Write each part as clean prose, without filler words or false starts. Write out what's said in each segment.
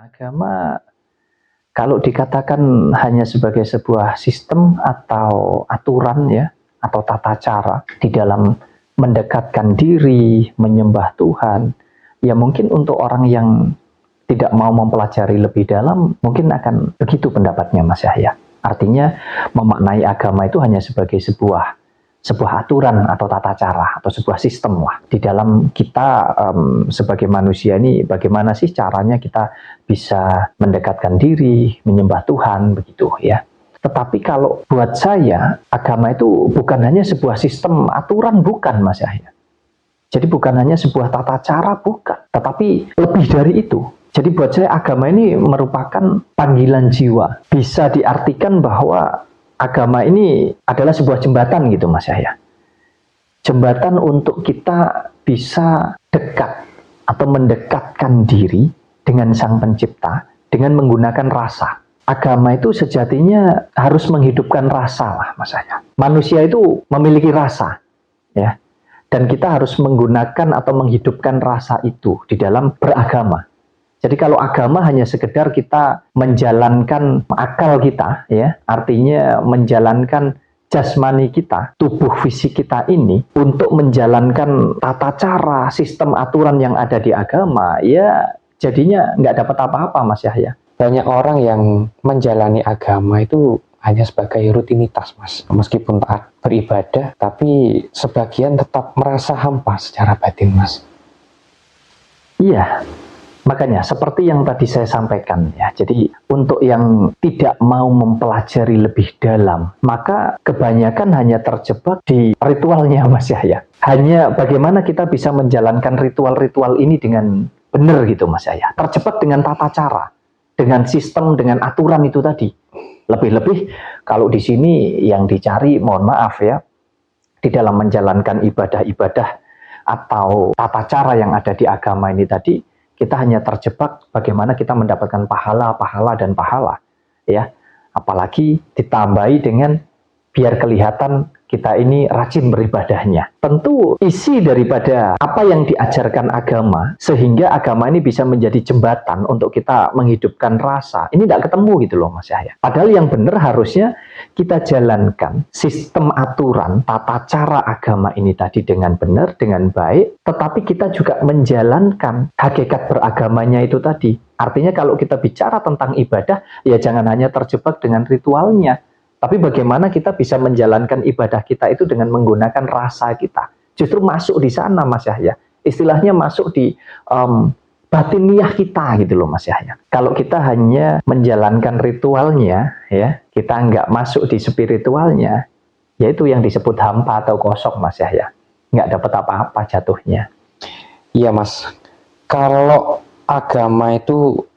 Agama kalau dikatakan hanya sebagai sebuah sistem atau aturan ya, atau tata cara di dalam mendekatkan diri, menyembah Tuhan, ya mungkin untuk orang yang tidak mau mempelajari lebih dalam, mungkin akan begitu pendapatnya Mas Yahya. Artinya memaknai agama itu hanya sebagai sebuah aturan atau tata cara atau sebuah sistem lah di dalam kita sebagai manusia ini, bagaimana sih caranya kita bisa mendekatkan diri, menyembah Tuhan begitu ya. Tetapi kalau buat saya agama itu bukan hanya sebuah sistem aturan, bukan Mas Yahya. Jadi bukan hanya sebuah tata cara, bukan, tetapi lebih dari itu. Jadi buat saya agama ini merupakan panggilan jiwa. Bisa diartikan bahwa agama ini adalah sebuah jembatan gitu Mas Yahya. Jembatan untuk kita bisa dekat atau mendekatkan diri dengan Sang Pencipta dengan menggunakan rasa. Agama itu sejatinya harus menghidupkan rasa lah Mas Yahya. Manusia itu memiliki rasa ya. Dan kita harus menggunakan atau menghidupkan rasa itu di dalam beragama. Jadi kalau agama hanya sekedar kita menjalankan akal kita, ya, artinya menjalankan jasmani kita, tubuh fisik kita ini untuk menjalankan tata cara, sistem aturan yang ada di agama, ya jadinya nggak dapat apa-apa Mas Yahya. Banyak orang yang menjalani agama itu hanya sebagai rutinitas Mas. Meskipun taat beribadah, tapi sebagian tetap merasa hampa secara batin Mas. Iya. Makanya seperti yang tadi saya sampaikan ya, jadi untuk yang tidak mau mempelajari lebih dalam, maka kebanyakan hanya terjebak di ritualnya Mas Yahya. Hanya bagaimana kita bisa menjalankan ritual-ritual ini dengan benar gitu Mas Yahya. Terjebak dengan tata cara, dengan sistem, dengan aturan itu tadi. Lebih-lebih kalau di sini yang dicari, mohon maaf ya, di dalam menjalankan ibadah-ibadah atau tata cara yang ada di agama ini tadi, kita hanya terjebak bagaimana kita mendapatkan pahala, dan pahala, ya. Apalagi ditambahi dengan biar kelihatan kita ini rajin beribadahnya. Tentu isi daripada apa yang diajarkan agama, sehingga agama ini bisa menjadi jembatan untuk kita menghidupkan rasa. Ini tidak ketemu gitu loh Mas Yahya. Padahal yang benar harusnya kita jalankan sistem aturan, tata cara agama ini tadi dengan benar, dengan baik, tetapi kita juga menjalankan hakikat beragamanya itu tadi. Artinya kalau kita bicara tentang ibadah, ya jangan hanya terjebak dengan ritualnya, tapi bagaimana kita bisa menjalankan ibadah kita itu dengan menggunakan rasa kita. Justru masuk di sana Mas Yahya. Istilahnya masuk di batiniah kita gitu loh Mas Yahya. Kalau kita hanya menjalankan ritualnya, ya kita nggak masuk di spiritualnya, yaitu yang disebut hampa atau kosong Mas Yahya. Nggak dapat apa-apa jatuhnya. Iya Mas, kalau agama itu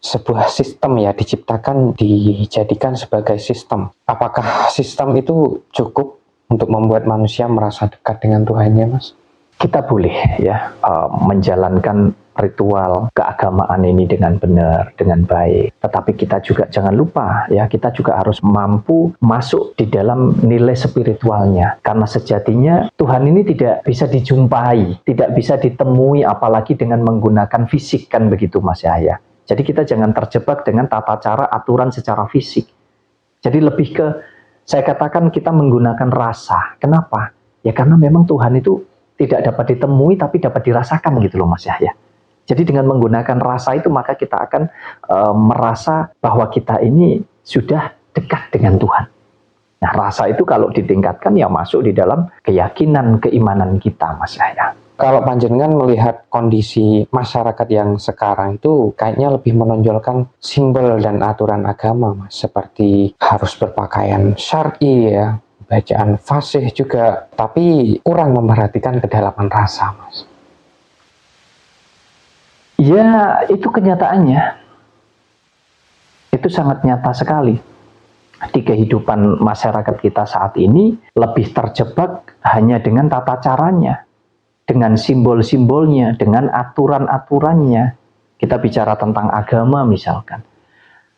sebuah sistem ya, dijadikan sebagai sistem. Apakah sistem itu cukup untuk membuat manusia merasa dekat dengan Tuhannya Mas? Kita boleh ya menjalankan ritual keagamaan ini dengan benar, dengan baik. Tetapi kita juga jangan lupa ya, kita juga harus mampu masuk di dalam nilai spiritualnya. Karena sejatinya Tuhan ini tidak bisa dijumpai, tidak bisa ditemui apalagi dengan menggunakan fisik kan begitu Mas Yahya. Jadi kita jangan terjebak dengan tata cara aturan secara fisik. Jadi lebih ke, saya katakan kita menggunakan rasa. Kenapa? Ya karena memang Tuhan itu tidak dapat ditemui tapi dapat dirasakan gitu loh Mas Yahya. Jadi dengan menggunakan rasa itu maka kita akan merasa bahwa kita ini sudah dekat dengan Tuhan. Nah rasa itu kalau ditingkatkan ya masuk di dalam keyakinan, keimanan kita Mas Yahya. Kalau panjenengan melihat kondisi masyarakat yang sekarang itu kayaknya lebih menonjolkan simbol dan aturan agama Mas, seperti harus berpakaian syar'i ya, bacaan fasih juga, tapi kurang memperhatikan kedalaman rasa Mas. Ya itu kenyataannya, itu sangat nyata sekali. Di kehidupan masyarakat kita saat ini lebih terjebak hanya dengan tata caranya, dengan simbol-simbolnya, dengan aturan-aturannya. Kita bicara tentang agama misalkan,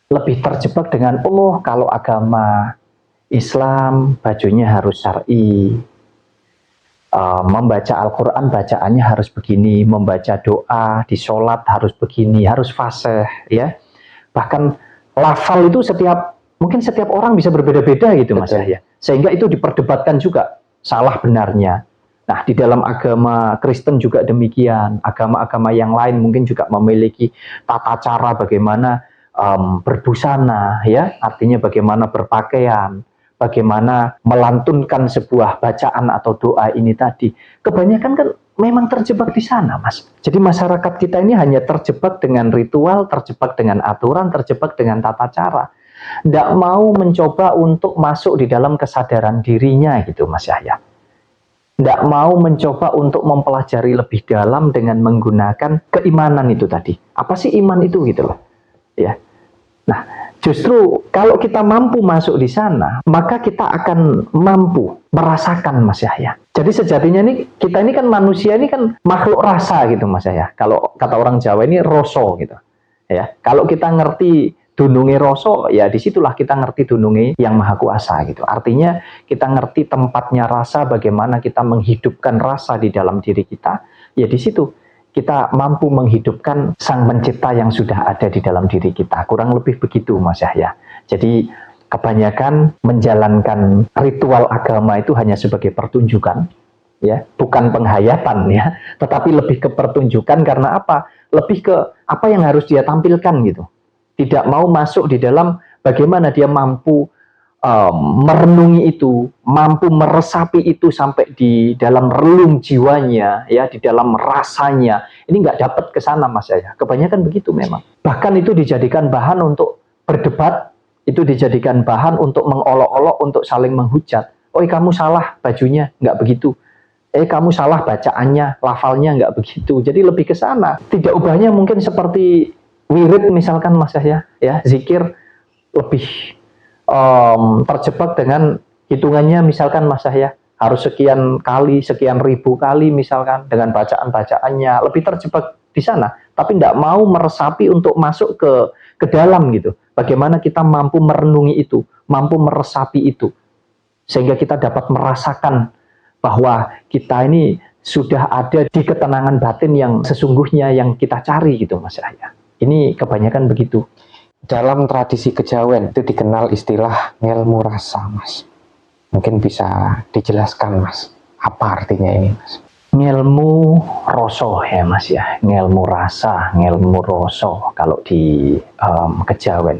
lebih terjebak dengan kalau agama Islam bajunya harus syar'i, membaca Al-Quran bacaannya harus begini, membaca doa di sholat harus begini, harus fasih, ya. Bahkan lafal itu mungkin setiap orang bisa berbeda-beda gitu Mas Yahya. Sehingga itu diperdebatkan juga salah benarnya. Nah, di dalam agama Kristen juga demikian. Agama-agama yang lain mungkin juga memiliki tata cara bagaimana berbusana, ya, artinya bagaimana berpakaian, bagaimana melantunkan sebuah bacaan atau doa ini tadi. Kebanyakan kan memang terjebak di sana, Mas. Jadi masyarakat kita ini hanya terjebak dengan ritual, terjebak dengan aturan, terjebak dengan tata cara. Tidak mau mencoba untuk masuk di dalam kesadaran dirinya gitu, Mas Yahya. Tidak mau mencoba untuk mempelajari lebih dalam dengan menggunakan keimanan itu tadi. Apa sih iman itu gitu loh. Ya. Nah, justru kalau kita mampu masuk di sana, maka kita akan mampu merasakan Mas Yahya. Jadi sejatinya kita ini kan manusia ini kan makhluk rasa gitu Mas Yahya. Kalau kata orang Jawa ini roso gitu. Ya, kalau kita ngerti dununge roso, ya disitulah kita ngerti dununge yang maha kuasa gitu. Artinya kita ngerti tempatnya rasa, bagaimana kita menghidupkan rasa di dalam diri kita. Ya di situ kita mampu menghidupkan sang pencipta yang sudah ada di dalam diri kita. Kurang lebih begitu Mas Yahya. Jadi kebanyakan menjalankan ritual agama itu hanya sebagai pertunjukan, ya, bukan penghayatan ya, tetapi lebih ke pertunjukan. Karena apa? Lebih ke apa yang harus dia tampilkan gitu. Tidak mau masuk di dalam bagaimana dia mampu merenungi itu, mampu meresapi itu sampai di dalam relung jiwanya, ya, di dalam rasanya. Ini nggak dapat ke sana Mas Yahya. Kebanyakan begitu memang. Bahkan itu dijadikan bahan untuk berdebat, itu dijadikan bahan untuk mengolok-olok, untuk saling menghujat. Oh, kamu salah bajunya, nggak begitu. Kamu salah bacaannya, lafalnya nggak begitu. Jadi lebih ke sana. Tidak ubahnya mungkin seperti wirid misalkan Mas Yahya, ya, zikir lebih terjebak dengan hitungannya misalkan Mas Yahya harus sekian kali, sekian ribu kali misalkan dengan bacaan-bacaannya, lebih terjebak di sana, tapi tidak mau meresapi untuk masuk ke dalam gitu. Bagaimana kita mampu merenungi itu, mampu meresapi itu, sehingga kita dapat merasakan bahwa kita ini sudah ada di ketenangan batin yang sesungguhnya yang kita cari gitu Mas Yahya. Ini kebanyakan begitu. Dalam tradisi kejawen itu dikenal istilah ngelmu rasa, Mas. Mungkin bisa dijelaskan, Mas, apa artinya ini, Mas? Ngelmu roso ya, Mas ya. Ngelmu rasa, ngelmu roso kalau di kejawen.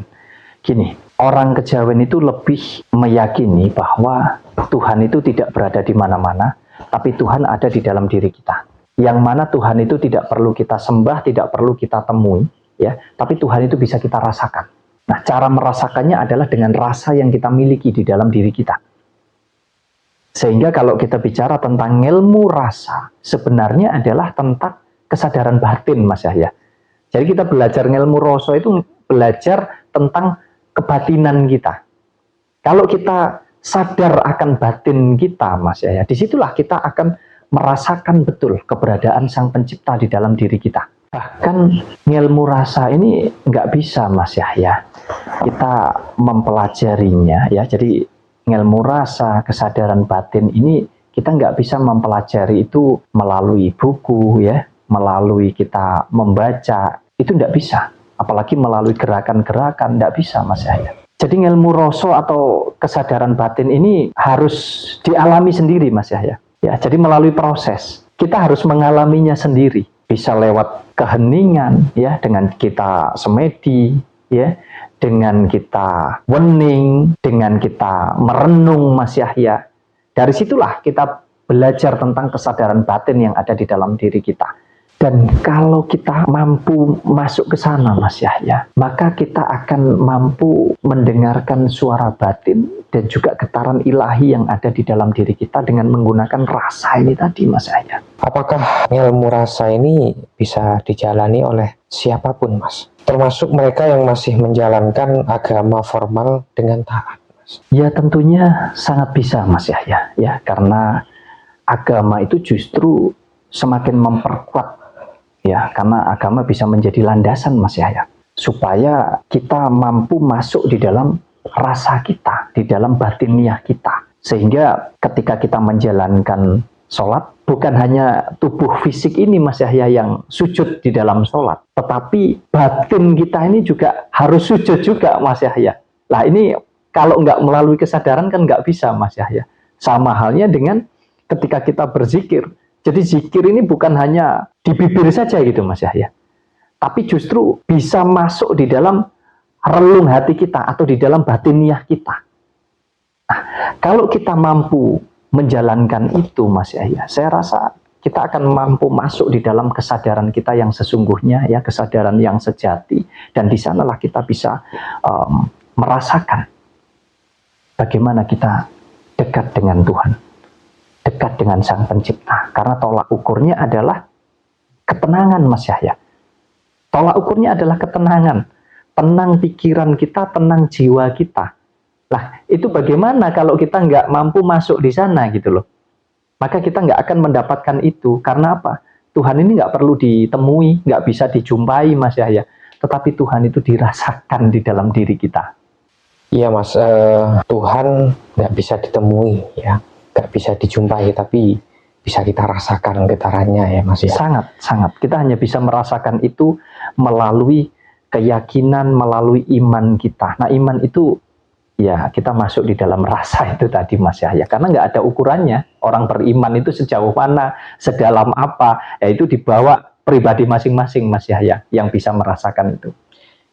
Gini, orang kejawen itu lebih meyakini bahwa Tuhan itu tidak berada di mana-mana, tapi Tuhan ada di dalam diri kita. Yang mana Tuhan itu tidak perlu kita sembah, tidak perlu kita temui, ya, tapi Tuhan itu bisa kita rasakan. Nah, cara merasakannya adalah dengan rasa yang kita miliki di dalam diri kita. Sehingga kalau kita bicara tentang ilmu rasa, sebenarnya adalah tentang kesadaran batin, Mas Yahya. Jadi kita belajar ilmu rasa itu belajar tentang kebatinan kita. Kalau kita sadar akan batin kita, Mas Yahya, disitulah kita akan merasakan betul keberadaan Sang Pencipta di dalam diri kita. Bahkan ilmu rasa ini nggak bisa Mas Yahya kita mempelajarinya, ya. Jadi ilmu rasa, kesadaran batin ini kita nggak bisa mempelajari itu melalui buku, ya, melalui kita membaca, itu nggak bisa. Apalagi melalui gerakan-gerakan, nggak bisa Mas Yahya. Jadi ilmu rasa atau kesadaran batin ini harus dialami sendiri Mas Yahya. Ya, jadi melalui proses kita harus mengalaminya sendiri. Bisa lewat keheningan, ya, dengan kita semedi, ya, dengan kita wening, dengan kita merenung Mas Yahya. Dari situlah kita belajar tentang kesadaran batin yang ada di dalam diri kita. Dan kalau kita mampu masuk ke sana Mas Yahya, maka kita akan mampu mendengarkan suara batin dan juga getaran ilahi yang ada di dalam diri kita dengan menggunakan rasa ini tadi Mas Yahya. Apakah ilmu rasa ini bisa dijalani oleh siapapun, Mas? Termasuk mereka yang masih menjalankan agama formal dengan taat, Mas? Ya tentunya sangat bisa Mas Yahya, ya, karena agama itu justru semakin memperkuat, ya, karena agama bisa menjadi landasan Mas Yahya, supaya kita mampu masuk di dalam rasa kita, di dalam batiniah kita, sehingga ketika kita menjalankan sholat, bukan hanya tubuh fisik ini Mas Yahya yang sujud di dalam sholat, tetapi batin kita ini juga harus sujud juga Mas Yahya. Nah ini kalau nggak melalui kesadaran kan nggak bisa Mas Yahya. Sama halnya dengan ketika kita berzikir. Jadi zikir ini bukan hanya di bibir saja gitu Mas Yahya, tapi justru bisa masuk di dalam relung hati kita atau di dalam batiniah kita. Nah, kalau kita mampu menjalankan itu Mas Yahya, saya rasa kita akan mampu masuk di dalam kesadaran kita yang sesungguhnya, ya, kesadaran yang sejati, dan di sanalah kita bisa merasakan bagaimana kita dekat dengan Tuhan, dekat dengan Sang Pencipta, karena tolak ukurnya adalah ketenangan Mas Yahya. Tolak ukurnya adalah ketenangan, tenang pikiran kita, tenang jiwa kita. Lah, itu bagaimana kalau kita nggak mampu masuk di sana gitu loh. Maka kita nggak akan mendapatkan itu. Karena apa? Tuhan ini nggak perlu ditemui, nggak bisa dijumpai Mas Yahya. Tetapi Tuhan itu dirasakan di dalam diri kita. Iya Mas, Tuhan nggak bisa ditemui ya, nggak bisa dijumpai, tapi bisa kita rasakan getarannya ya Mas ya. Sangat, sangat. Kita hanya bisa merasakan itu melalui keyakinan, melalui iman kita. Nah iman itu, ya kita masuk di dalam rasa itu tadi Mas Yahya, karena nggak ada ukurannya. Orang beriman itu sejauh mana, sedalam apa, ya itu dibawa pribadi masing-masing Mas Yahya yang bisa merasakan itu.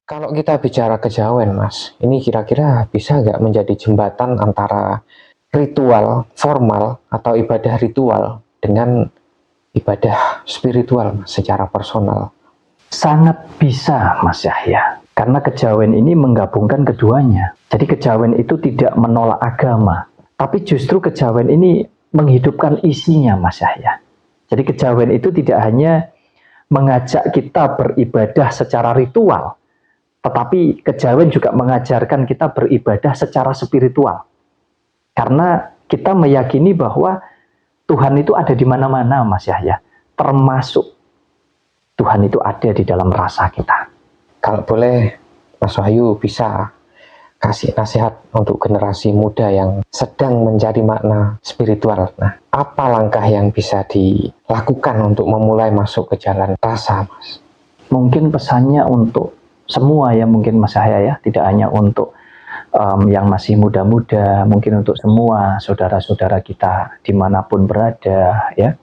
Kalau kita bicara kejawen Mas, ini kira-kira bisa nggak menjadi jembatan antara ritual formal atau ibadah ritual dengan ibadah spiritual Mas, secara personal? Sangat bisa Mas Yahya. Karena kejawen ini menggabungkan keduanya. Jadi kejawen itu tidak menolak agama, tapi justru kejawen ini menghidupkan isinya Mas Yahya. Jadi kejawen itu tidak hanya mengajak kita beribadah secara ritual, tetapi kejawen juga mengajarkan kita beribadah secara spiritual. Karena kita meyakini bahwa Tuhan itu ada di mana-mana Mas Yahya, termasuk Tuhan itu ada di dalam rasa kita. Kalau boleh Mas Wahyu bisa kasih nasihat untuk generasi muda yang sedang mencari makna spiritual. Nah, apa langkah yang bisa dilakukan untuk memulai masuk ke jalan rasa Mas? Mungkin pesannya untuk semua ya, mungkin Mas Yahya ya, tidak hanya untuk yang masih muda-muda, mungkin untuk semua saudara-saudara kita dimanapun berada ya.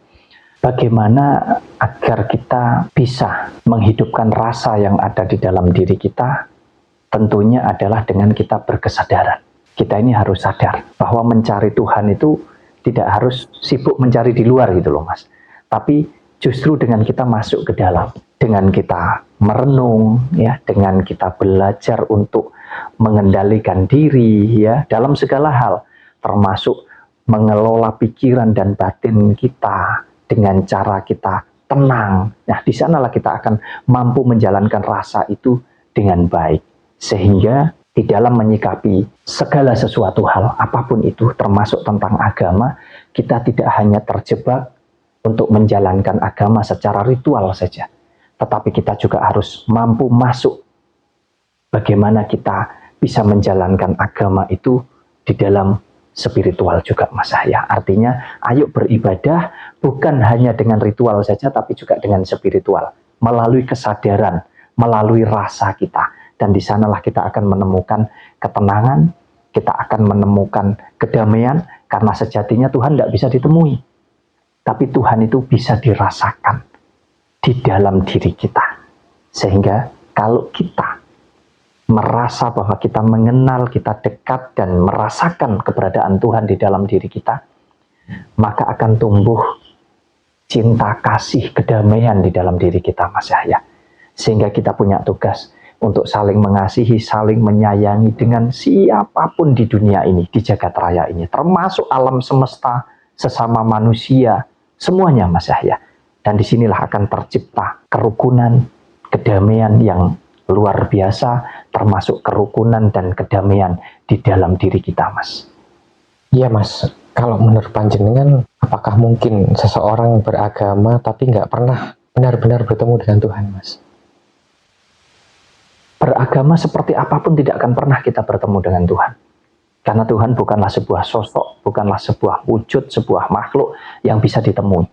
Bagaimana agar kita bisa menghidupkan rasa yang ada di dalam diri kita? Tentunya adalah dengan kita berkesadaran. Kita ini harus sadar bahwa mencari Tuhan itu tidak harus sibuk mencari di luar gitu loh Mas. Tapi justru dengan kita masuk ke dalam, dengan kita merenung ya, dengan kita belajar untuk mengendalikan diri ya dalam segala hal, termasuk mengelola pikiran dan batin kita dengan cara kita tenang. Nah, di sanalah kita akan mampu menjalankan rasa itu dengan baik. Sehingga di dalam menyikapi segala sesuatu hal, apapun itu, termasuk tentang agama, kita tidak hanya terjebak untuk menjalankan agama secara ritual saja. Tetapi kita juga harus mampu masuk bagaimana kita bisa menjalankan agama itu di dalam spiritual juga Mas Yahya. Artinya ayo beribadah bukan hanya dengan ritual saja, tapi juga dengan spiritual, melalui kesadaran, melalui rasa kita. Dan di sanalah kita akan menemukan ketenangan, kita akan menemukan kedamaian, karena sejatinya Tuhan tidak bisa ditemui, tapi Tuhan itu bisa dirasakan di dalam diri kita. Sehingga kalau kita merasa bahwa kita mengenal, kita dekat dan merasakan keberadaan Tuhan di dalam diri kita, maka akan tumbuh cinta, kasih, kedamaian di dalam diri kita Mas Yahya. Sehingga kita punya tugas untuk saling mengasihi, saling menyayangi dengan siapapun di dunia ini, di jagat raya ini, termasuk alam semesta, sesama manusia, semuanya Mas Yahya. Dan disinilah akan tercipta kerukunan, kedamaian yang luar biasa, termasuk kerukunan dan kedamaian di dalam diri kita Mas. Iya Mas, kalau menurut panjenengan, apakah mungkin seseorang beragama tapi nggak pernah benar-benar bertemu dengan Tuhan Mas? Beragama seperti apapun tidak akan pernah kita bertemu dengan Tuhan. Karena Tuhan bukanlah sebuah sosok, bukanlah sebuah wujud, sebuah makhluk yang bisa ditemui.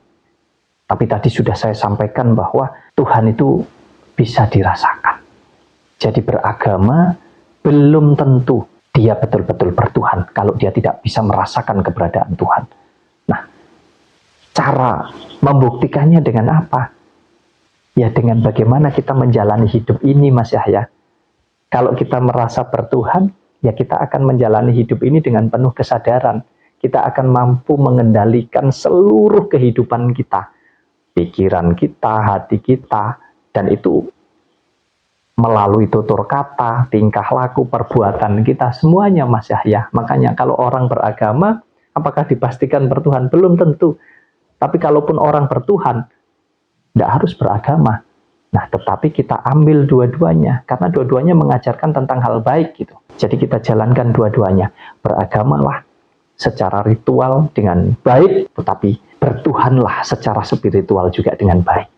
Tapi tadi sudah saya sampaikan bahwa Tuhan itu bisa dirasakan. Jadi beragama belum tentu dia betul-betul bertuhan kalau dia tidak bisa merasakan keberadaan Tuhan. Nah, cara membuktikannya dengan apa? Ya dengan bagaimana kita menjalani hidup ini, Mas Yahya. Kalau kita merasa bertuhan, ya kita akan menjalani hidup ini dengan penuh kesadaran. Kita akan mampu mengendalikan seluruh kehidupan kita. Pikiran kita, hati kita, dan itu melalui tutur kata, tingkah laku, perbuatan kita, semuanya Mas Yahya. Makanya kalau orang beragama, apakah dipastikan bertuhan? Belum tentu. Tapi kalaupun orang bertuhan, tidak harus beragama. Nah, tetapi kita ambil dua-duanya, karena dua-duanya mengajarkan tentang hal baik gitu. Jadi kita jalankan dua-duanya. Beragamalah secara ritual dengan baik, tetapi bertuhanlah secara spiritual juga dengan baik.